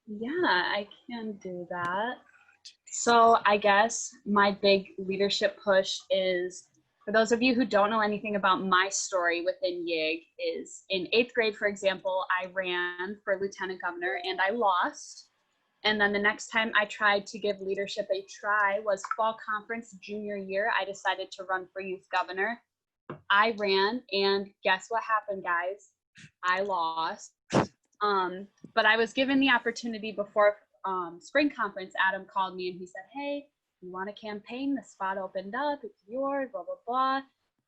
Yeah, I can do that. So I guess my big leadership push is, for those of you who don't know anything about my story within YIG, is in 8th grade, for example, I ran for lieutenant governor and I lost. And then the next time I tried to give leadership a try was fall conference junior year. I decided to run for youth governor. I ran, and guess what happened, guys? I lost. But I was given the opportunity before spring conference. Adam called me and he said, "Hey, you want a campaign? The spot opened up. It's yours, blah, blah, blah."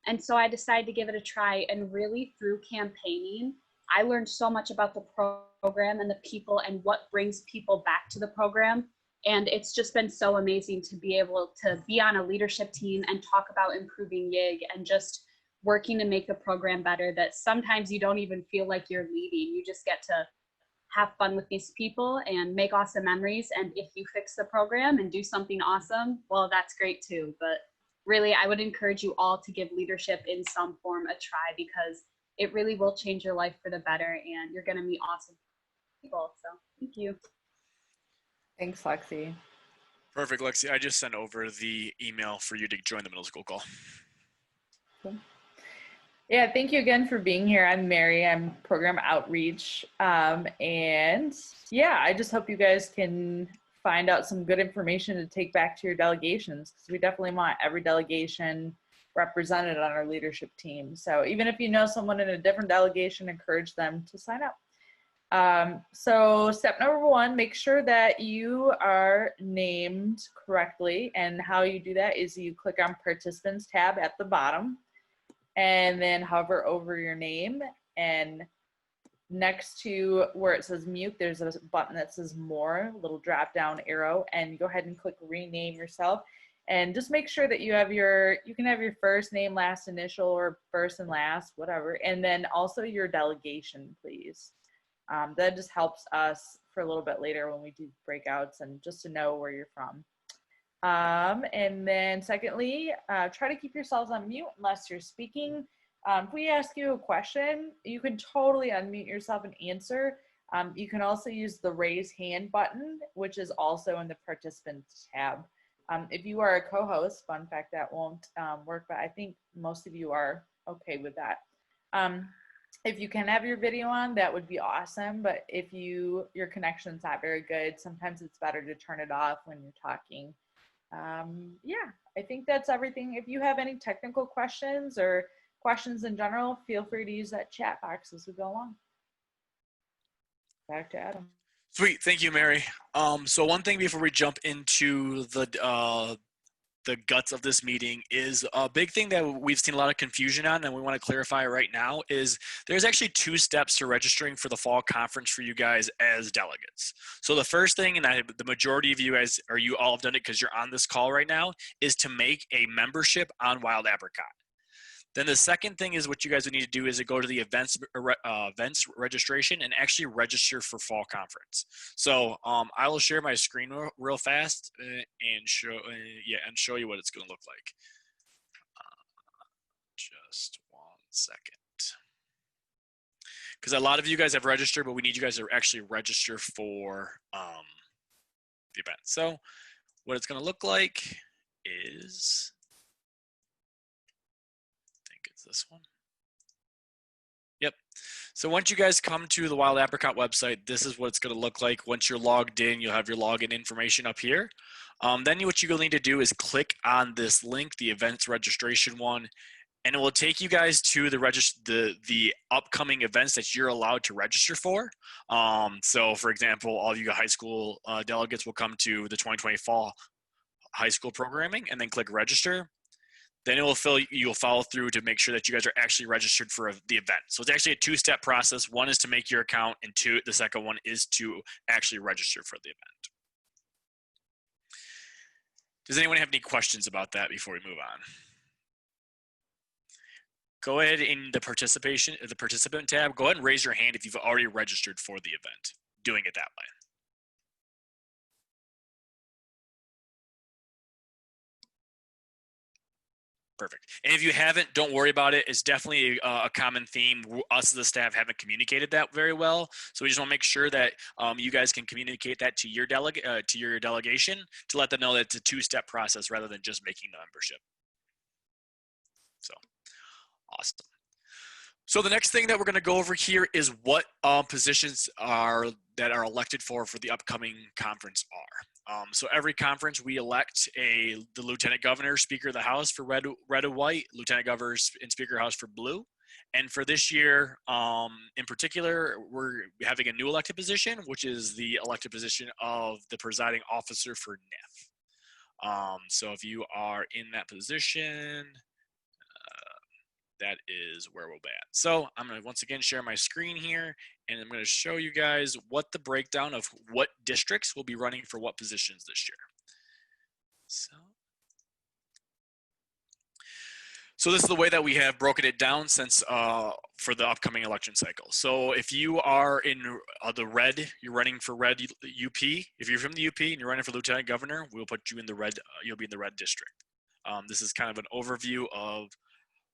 And so I decided to give it a try. And really, through campaigning, I learned so much about the program and the people and what brings people back to the program. And it's just been so amazing to be able to be on a leadership team and talk about improving YIG and just working to make the program better, that sometimes you don't even feel like you're leading. You just get to have fun with these people and make awesome memories. And if you fix the program and do something awesome, well, that's great too. But really, I would encourage you all to give leadership in some form a try, because it really will change your life for the better and you're going to meet awesome people. So thank you. Thanks, Lexi. Perfect, Lexi. I just sent over the email for you to join the middle school call. Yeah, thank you again for being here. I'm Mary. I'm program outreach. And yeah, I just hope you guys can find out some good information to take back to your delegations, because we definitely want every delegation represented on our leadership team. So even if you know someone in a different delegation, encourage them to sign up. So step number 1, make sure that you are named correctly. And how you do that is you click on participants tab at the bottom, and then hover over your name, and next to where it says mute, there's a button that says more, a little drop down arrow, and go ahead and click rename yourself. And just make sure that you can have your first name, last initial, or first and last, whatever. And then also your delegation, please. That just helps us for a little bit later when we do breakouts, and just to know where you're from. And then secondly, try to keep yourselves on mute unless you're speaking. If we ask you a question, you can totally unmute yourself and answer. You can also use the raise hand button, which is also in the participants tab. If you are a co-host, fun fact, that won't work, but I think most of you are okay with that. If you can have your video on, that would be awesome. But if your connection's not very good, sometimes it's better to turn it off when you're talking. Yeah, I think that's everything. If you have any technical questions or questions in general, feel free to use that chat box as we go along. Back to Adam. Sweet, thank you, Mary. So one thing before we jump into the guts of this meeting is a big thing that we've seen a lot of confusion on, and we want to clarify right now, is there's actually 2 steps to registering for the fall conference for you guys as delegates. So the first thing, and the majority of you guys, or you all have done it because you're on this call right now, is to make a membership on Wild Apricot. Then the second thing is what you guys would need to do is to go to the events registration and actually register for fall conference. So I will share my screen real fast and show you what it's going to look like. Just 1 second. Because a lot of you guys have registered, but we need you guys to actually register for the event. So what it's going to look like is, this one. Yep. So once you guys come to the Wild Apricot website, this is what it's going to look like. Once you're logged in, you'll have your login information up here. Then what you'll need to do is click on this link, the events registration one, and it will take you guys to the upcoming events that you're allowed to register for. So for example, all of you high school delegates will come to the 2020 fall high school programming and then click register. Then you'll follow through to make sure that you guys are actually registered for the event. So it's actually a 2-step process. One is to make your account, and the second one is to actually register for the event. Does anyone have any questions about that before we move on? Go ahead in the participant tab, go ahead and raise your hand if you've already registered for the event, doing it that way. Perfect. And if you haven't, don't worry about it. It's definitely a common theme. Us as the staff haven't communicated that very well, so we just want to make sure that you guys can communicate that to your delegation to let them know that it's a two-step process rather than just making the membership. So awesome. So the next thing that we're going to go over here is what positions that are elected for the upcoming conference are. So every conference we elect the lieutenant governor, speaker of the house for red and white, lieutenant governor and speaker of the house for blue. And for this year, in particular, we're having a new elected position, which is the elected position of the presiding officer for NIF. So if you are in that position, that is where we'll be at. So I'm going to once again share my screen here, and I'm going to show you guys what the breakdown of what districts will be running for what positions this year. So this is the way that we have broken it down since for the upcoming election cycle. So if you are in the red, you're running for red UP. If you're from the UP and you're running for lieutenant governor, we'll put you in the red. You'll be in the red district. This is kind of an overview of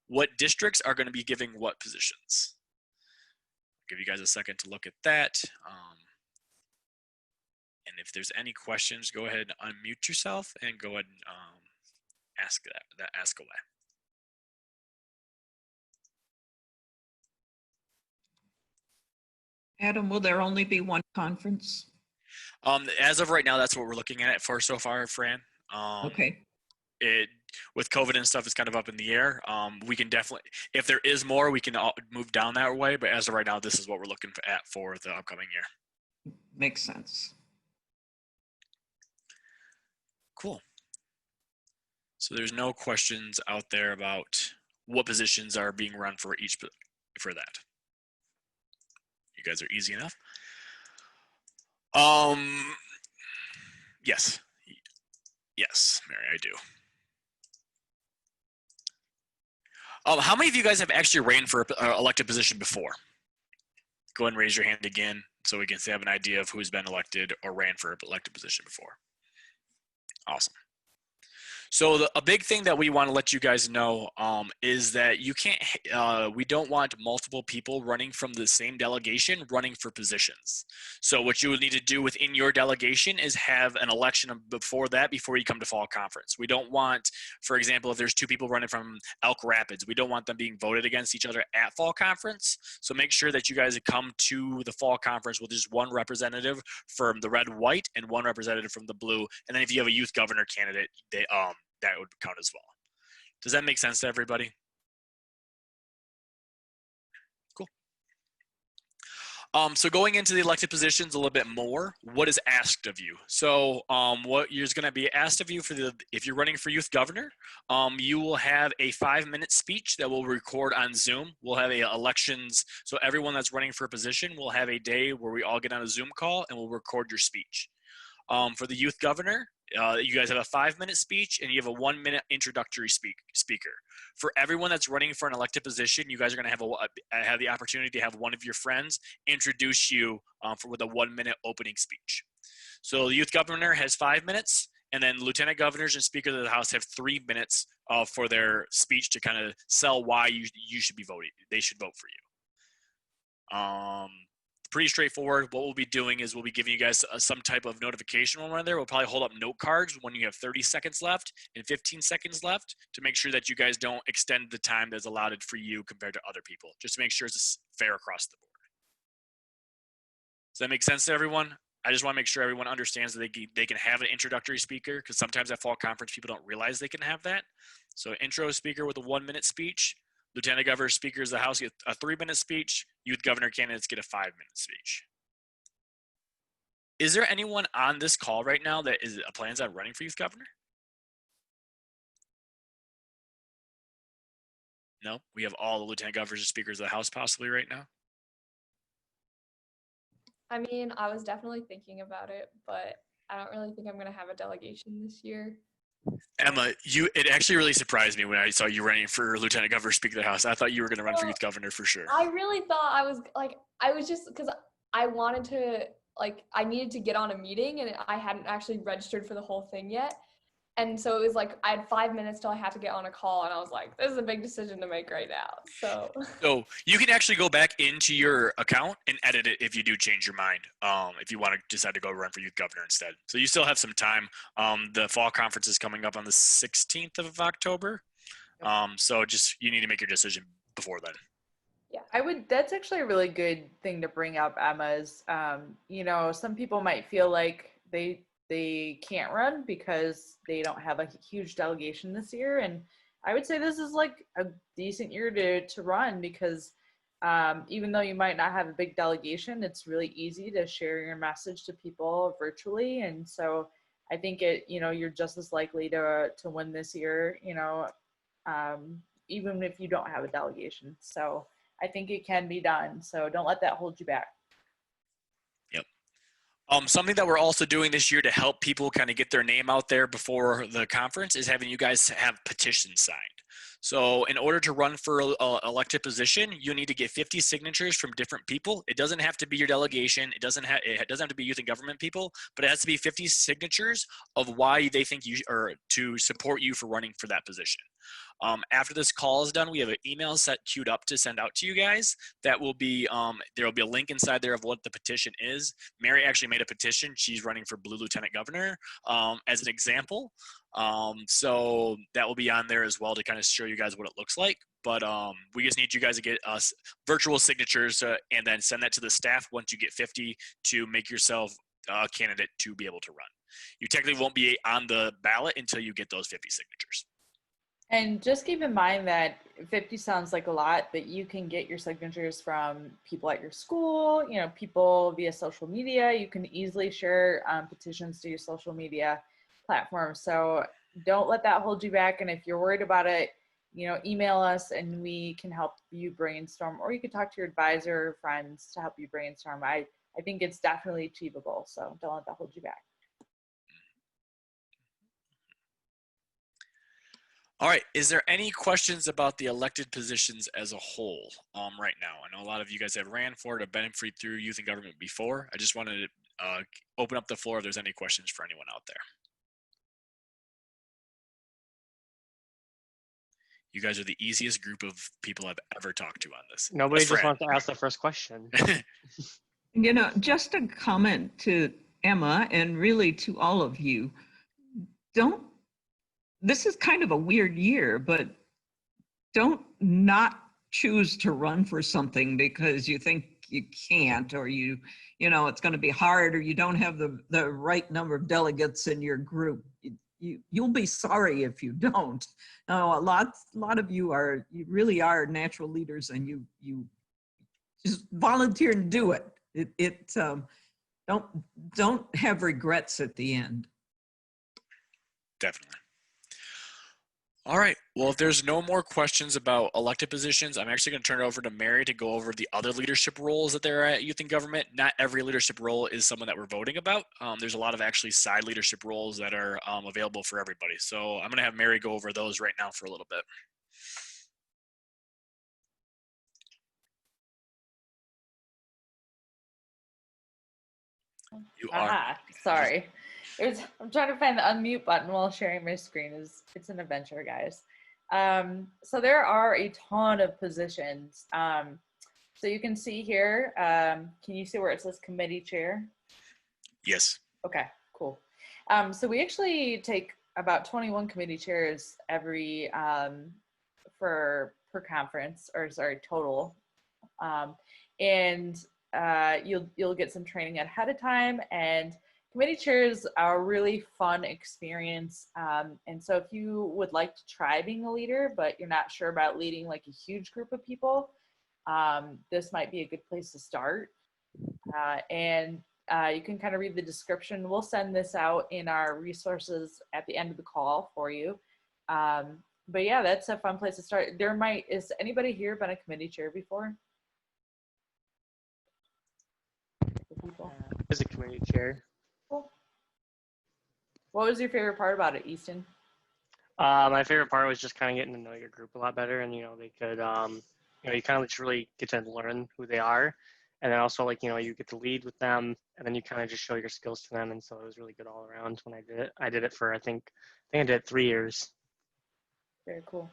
what districts are going to be giving what positions. I'll give you guys a second to look at that. And if there's any questions, go ahead and unmute yourself and go ahead and ask away. Adam, will there only be one conference? As of right now, that's what we're looking at for so far, Fran. Okay. With COVID and stuff, it's kind of up in the air. We can definitely, if there is more, we can move down that way. But as of right now, this is what we're looking at for the upcoming year. Makes sense. Cool. So there's no questions out there about what positions are being run for that. You guys are easy enough. Yes. Yes, Mary, I do. How many of you guys have actually ran for an elected position before? Go ahead and raise your hand again so we can have an idea of who's been elected or ran for an elected position before. Awesome. So a big thing that we want to let you guys know is that you can't, we don't want multiple people running from the same delegation running for positions. So what you would need to do within your delegation is have an election before you come to fall conference. We don't want, for example, if there's two people running from Elk Rapids, we don't want them being voted against each other at fall conference. So make sure that you guys come to the fall conference with just one representative from the red white and one representative from the blue. And then if you have a youth governor candidate, that would count as well. Does that make sense to everybody? Cool. So going into the elected positions a little bit more, what is asked of you? So what is going to be asked of you if you're running for youth governor, you will have a 5-minute speech that we'll record on Zoom. We'll have elections. So everyone that's running for a position will have a day where we all get on a Zoom call and we'll record your speech. For the youth governor, you guys have a 5-minute speech and you have a 1-minute introductory speaker. For everyone that's running for an elected position, you guys are going to have the opportunity to have one of your friends introduce you with a 1-minute opening speech. So the youth governor has 5 minutes, and then lieutenant governors and speakers of the house have 3 minutes for their speech to kind of sell why you should be voting. They should vote for you. Pretty straightforward. What we'll be doing is we'll be giving you guys some type of notification when we're there. We'll probably hold up note cards when you have 30 seconds left and 15 seconds left to make sure that you guys don't extend the time that's allotted for you compared to other people, just to make sure it's fair across the board. Does that make sense to everyone? I just want to make sure everyone understands that they can have an introductory speaker, because sometimes at fall conference people don't realize they can have that. So intro speaker with a 1-minute speech. Lieutenant governor, speakers of the house get a 3-minute speech. Youth governor candidates get a 5-minute speech. Is there anyone on this call right now that plans on running for youth governor? No? We have all the lieutenant governors and speakers of the house possibly right now? I mean, I was definitely thinking about it, but I don't really think I'm going to have a delegation this year. Emma, it actually really surprised me when I saw you running for lieutenant governor, speaker of the house. I thought you were going to run for youth governor for sure. I really thought I was just because I wanted to, I needed to get on a meeting and I hadn't actually registered for the whole thing yet. And so it was like I had 5 minutes till I had to get on a call, and I was like, this is a big decision to make right now. So you can actually go back into your account and edit it if you do change your mind, if you want to decide to go run for youth governor instead. So you still have some time. The fall conference is coming up on the 16th of October. So just you need to make your decision before then. Yeah. That's actually a really good thing to bring up, Emma, is, you know, some people might feel like they can't run because they don't have a huge delegation this year. And I would say this is like a decent year to run because even though you might not have a big delegation, it's really easy to share your message to people virtually. And so I think you're just as likely to win this year, even if you don't have a delegation. So I think it can be done. So don't let that hold you back. Yep. Something that we're also doing this year to help people kind of get their name out there before the conference is having you guys have petitions signed. So in order to run for an elected position, you need to get 50 signatures from different people. It doesn't have to be your delegation. It doesn't have to be youth and government people, but it has to be 50 signatures of why they think you or to support you for running for that position. After this call is done, we have an email set queued up to send out to you guys. That will be, there will be a link inside there of what the petition is. Mary actually made a petition. She's running for Blue Lieutenant Governor as an example. So that will be on there as well to kind of show you guys what it looks like. But we just need you guys to get us virtual signatures and then send that to the staff once you get 50 to make yourself a candidate to be able to run. You technically won't be on the ballot until you get those 50 signatures. And just keep in mind that 50 sounds like a lot, but you can get your signatures from people at your school, people via social media. You can easily share petitions to your social media platforms. So don't let that hold you back. And if you're worried about it, email us and we can help you brainstorm, or you can talk to your advisor or friends to help you brainstorm. I think it's definitely achievable. So don't let that hold you back. All right. Is there any questions about the elected positions as a whole right now? I know a lot of you guys have ran for it or been through youth and government before. I just wanted to open up the floor if there's any questions for anyone out there. You guys are the easiest group of people I've ever talked to on this. Nobody just wants to ask the first question. Just a comment to Emma and really to all of you. This is kind of a weird year, but don't not choose to run for something because you think you can't, or it's going to be hard, or you don't have the right number of delegates in your group. You'll be sorry if you don't. No, a lot of you really are natural leaders, and you just volunteer and do it. Don't have regrets at the end. Definitely. All right. Well, if there's no more questions about elected positions, I'm actually going to turn it over to Mary to go over the other leadership roles that there are at youth and government. Not every leadership role is someone that we're voting about. There's a lot of actually side leadership roles that are available for everybody. So I'm going to have Mary go over those right now for a little bit. You are. Sorry. I'm trying to find the unmute button while sharing my screen. It's an adventure, guys. So there are a ton of positions. So you can see here, can you see where it says committee chair? Yes. Okay, cool. So we actually take about 21 committee chairs every per conference, or sorry, total. And you'll get some training ahead of time, and committee chairs are a really fun experience. And so if you would like to try being a leader, but you're not sure about leading like a huge group of people, this might be a good place to start. And you can kind of read the description. We'll send this out in our resources at the end of the call for you. But yeah, that's a fun place to start. Is anybody here been a committee chair before? As a committee chair. Cool. What was your favorite part about it, Easton? My favorite part was just kind of getting to know your group a lot better, and they could, you kind of just really get to learn who they are, And then also like, you get to lead with them, and then you kind of just show your skills to them. And so it was really good all around when I did it. I did it for, I think I did it 3 years. Very cool.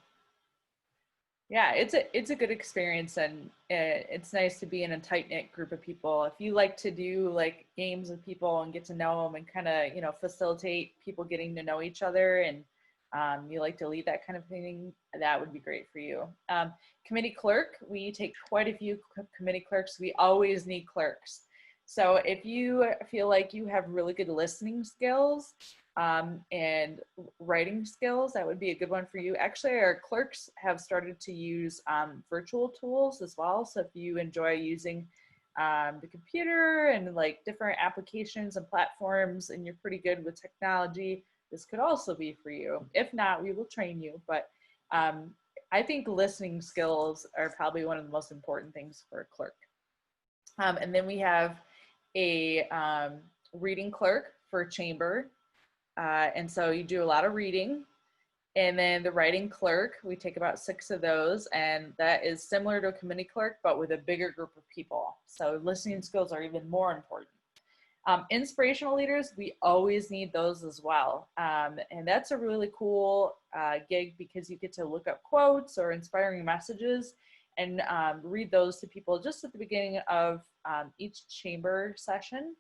Yeah, it's a good experience, and it's nice to be in a tight knit group of people. If you like to do like games with people and get to know them and kind of facilitate people getting to know each other, and you like to lead that kind of thing, that would be great for you. Committee clerk, we take quite a few committee clerks. We always need clerks. So if you feel like you have really good listening skills and writing skills, that would be a good one for you. Actually, our clerks have started to use virtual tools as well. So if you enjoy using the computer and like different applications and platforms, and you're pretty good with technology, this could also be for you. If not, we will train you. But I think listening skills are probably one of the most important things for a clerk. And then we have a reading clerk for chamber. And so you do a lot of reading. And then the writing clerk, we take about 6 of those, and that is similar to a committee clerk, but with a bigger group of people. So listening skills are even more important. Inspirational leaders, we always need those as well. And that's a really cool gig, because you get to look up quotes or inspiring messages and read those to people just at the beginning of each chamber session,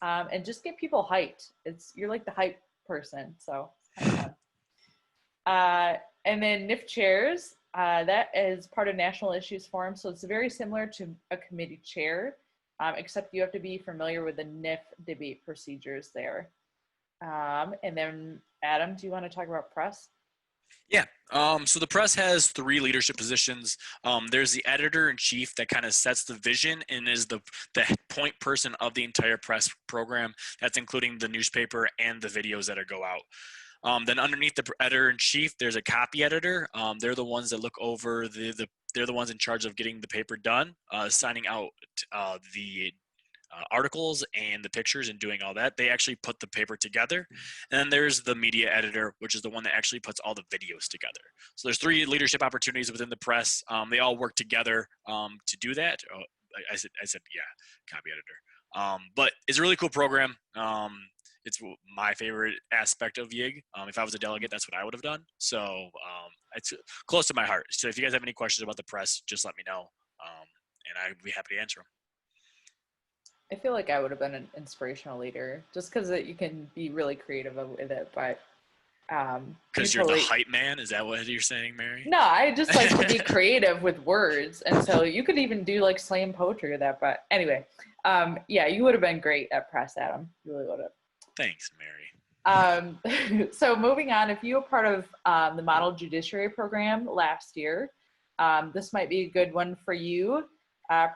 and just get people hyped. You're like the hype person, so it's kind of fun. And then NIF chairs, that is part of National Issues Forum, so it's very similar to a committee chair, except you have to be familiar with the NIF debate procedures there. And then Adam, do you want to talk about press? Yeah. So the press has 3 leadership positions. There's the editor-in-chief that kind of sets the vision and is the point person of the entire press program. That's including the newspaper and the videos that go out. Then underneath the editor-in-chief, there's a copy editor. They're the ones that look over they're the ones in charge of getting the paper done, signing out the articles and the pictures and doing all that. They actually put the paper together. And then there's the media editor, which is the one that actually puts all the videos together. So there's 3 leadership opportunities within the press. They all work together to do that. Oh, I said, yeah, copy editor. But it's a really cool program. It's my favorite aspect of YIG. If I was a delegate, that's what I would have done. So it's close to my heart. So if you guys have any questions about the press, just let me know. And I'd be happy to answer them. I feel like I would have been an inspirational leader, just because you can be really creative with it. But because you're the hype man, is that what you're saying, Mary? No, I just like to be creative with words, and so you could even do like slam poetry or that. But anyway, yeah, you would have been great at press, Adam. You really would have. Thanks, Mary. So moving on, if you were part of the Model Judiciary Program last year, this might be a good one for you.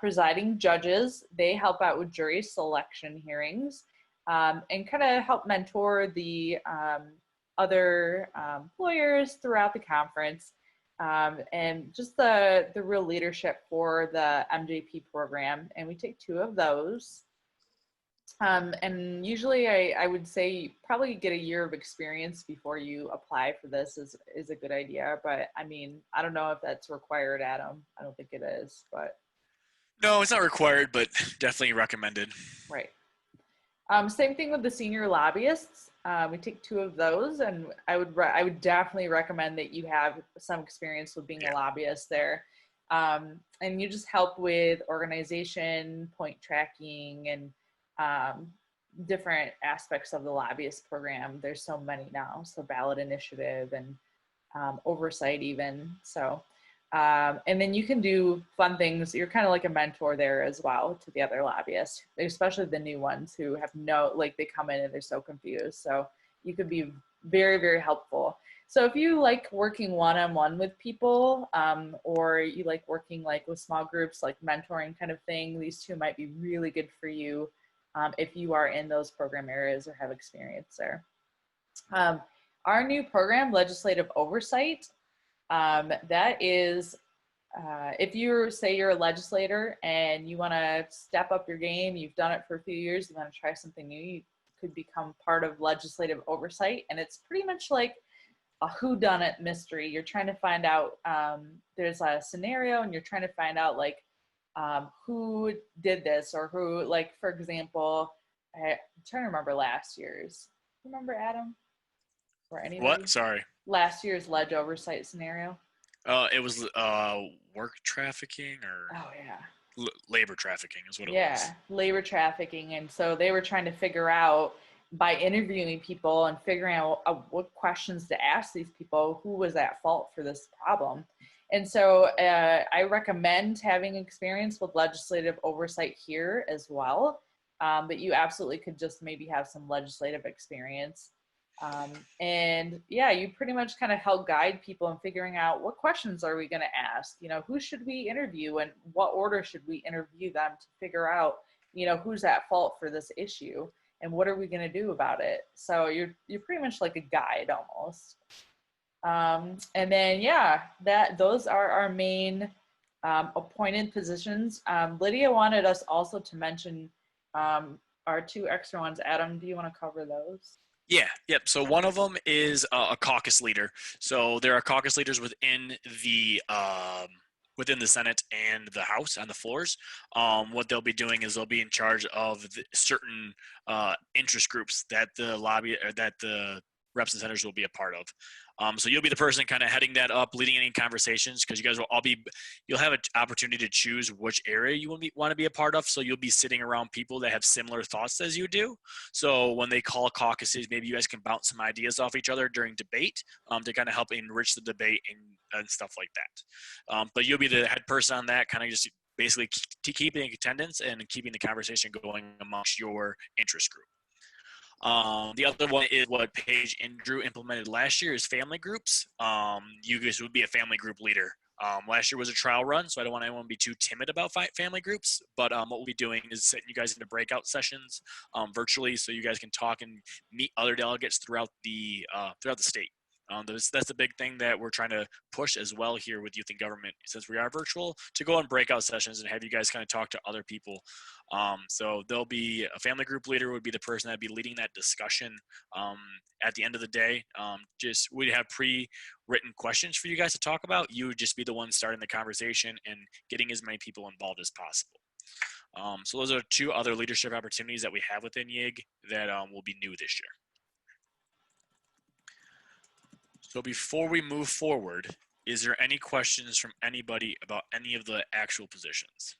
Presiding judges, they help out with jury selection hearings, and kind of help mentor the other lawyers throughout the conference, and just the real leadership for the MJP program. And we take 2 of those. And usually I would say probably get a year of experience before you apply for this is a good idea. But I mean, I don't know if that's required, Adam. I don't think it is, but. No, it's not required, but definitely recommended. Right. Same thing with the senior lobbyists. We take 2 of those, and I would definitely recommend that you have some experience with being a lobbyist there. And you just help with organization, point tracking, and different aspects of the lobbyist program. There's so many now, so ballot initiative and oversight even. So. And then you can do fun things. You're kind of like a mentor there as well to the other lobbyists, especially the new ones who have they come in and they're so confused. So you could be very, very helpful. So if you like working one-on-one with people, or you like working like with small groups, like mentoring kind of thing, these 2 might be really good for you if you are in those program areas or have experience there. Our new program, Legislative Oversight, that is, if you say you're a legislator and you want to step up your game, you've done it for a few years, you want to try something new, you could become part of legislative oversight. And it's pretty much like a whodunit mystery. You're trying to find out, there's a scenario and you're trying to find out like who did this or who, like, for example, I'm trying to remember last year's. Remember, Adam? Or anybody? What? Sorry. Last year's ledge oversight scenario? It was work trafficking or Oh, yeah. labor trafficking is what it was. Yeah, labor trafficking. And so they were trying to figure out, by interviewing people and figuring out what questions to ask these people, who was at fault for this problem. And so I recommend having experience with legislative oversight here as well. But you absolutely could just maybe have some legislative experience. And yeah, you pretty much kind of help guide people in figuring out what questions are we going to ask, who should we interview and what order should we interview them to figure out, who's at fault for this issue and what are we going to do about it. So you're pretty much like a guide almost. And then, yeah, those are our main appointed positions. Lydia wanted us also to mention our 2 extra ones. Adam, do you want to cover those? Yeah, yep. So one of them is a caucus leader. So there are caucus leaders within the Senate and the House on the floors. What they'll be doing is they'll be in charge of certain interest groups that the reps and senators will be a part of. So you'll be the person kind of heading that up, leading any conversations, because you guys will you'll have an opportunity to choose which area you want to be a part of. So you'll be sitting around people that have similar thoughts as you do. So when they call caucuses, maybe you guys can bounce some ideas off each other during debate to kind of help enrich the debate and stuff like that. But you'll be the head person on that, kind of just basically keeping attendance and keeping the conversation going amongst your interest group. The other one is what Paige and Drew implemented last year is family groups. You guys would be a family group leader. Last year was a trial run, so I don't want anyone to be too timid about family groups. But what we'll be doing is setting you guys into breakout sessions virtually, so you guys can talk and meet other delegates throughout the state. That's the big thing that we're trying to push as well here with Youth in Government, since we are virtual, to go on breakout sessions and have you guys kind of talk to other people. So there'll be a family group leader would be the person that'd be leading that discussion. At the end of the day, we'd have pre-written questions for you guys to talk about. You would just be the one starting the conversation and getting as many people involved as possible. So those are 2 other leadership opportunities that we have within YIG that will be new this year. So before we move forward, is there any questions from anybody about any of the actual positions?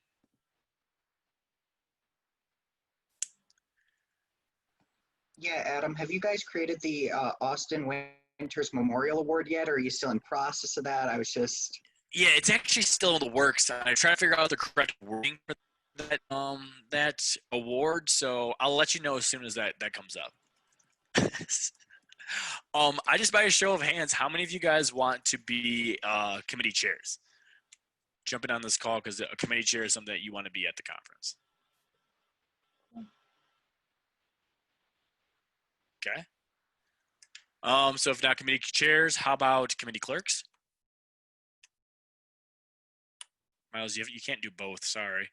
Yeah, Adam, have you guys created the Austin Winters Memorial Award yet, or are you still in process of that? Yeah, it's actually still in the works. I'm trying to figure out the correct wording for that award, so I'll let you know as soon as that comes up. I just, by a show of hands, how many of you guys want to be committee chairs? Jumping on this call because a committee chair is something that you want to be at the conference. Okay. So if not committee chairs, how about committee clerks? Miles, you can't do both. Sorry.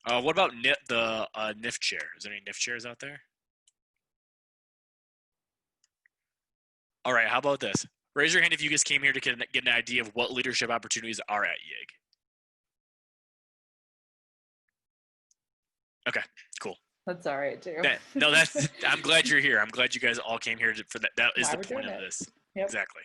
What about the NIF chair? Is there any NIF chairs out there? All right, how about this? Raise your hand if you guys came here to get an idea of what leadership opportunities are at YIG. Okay, cool. That's all right too. I'm glad you're here. I'm glad you guys all came here for that. That is the point of this. Yep. Exactly.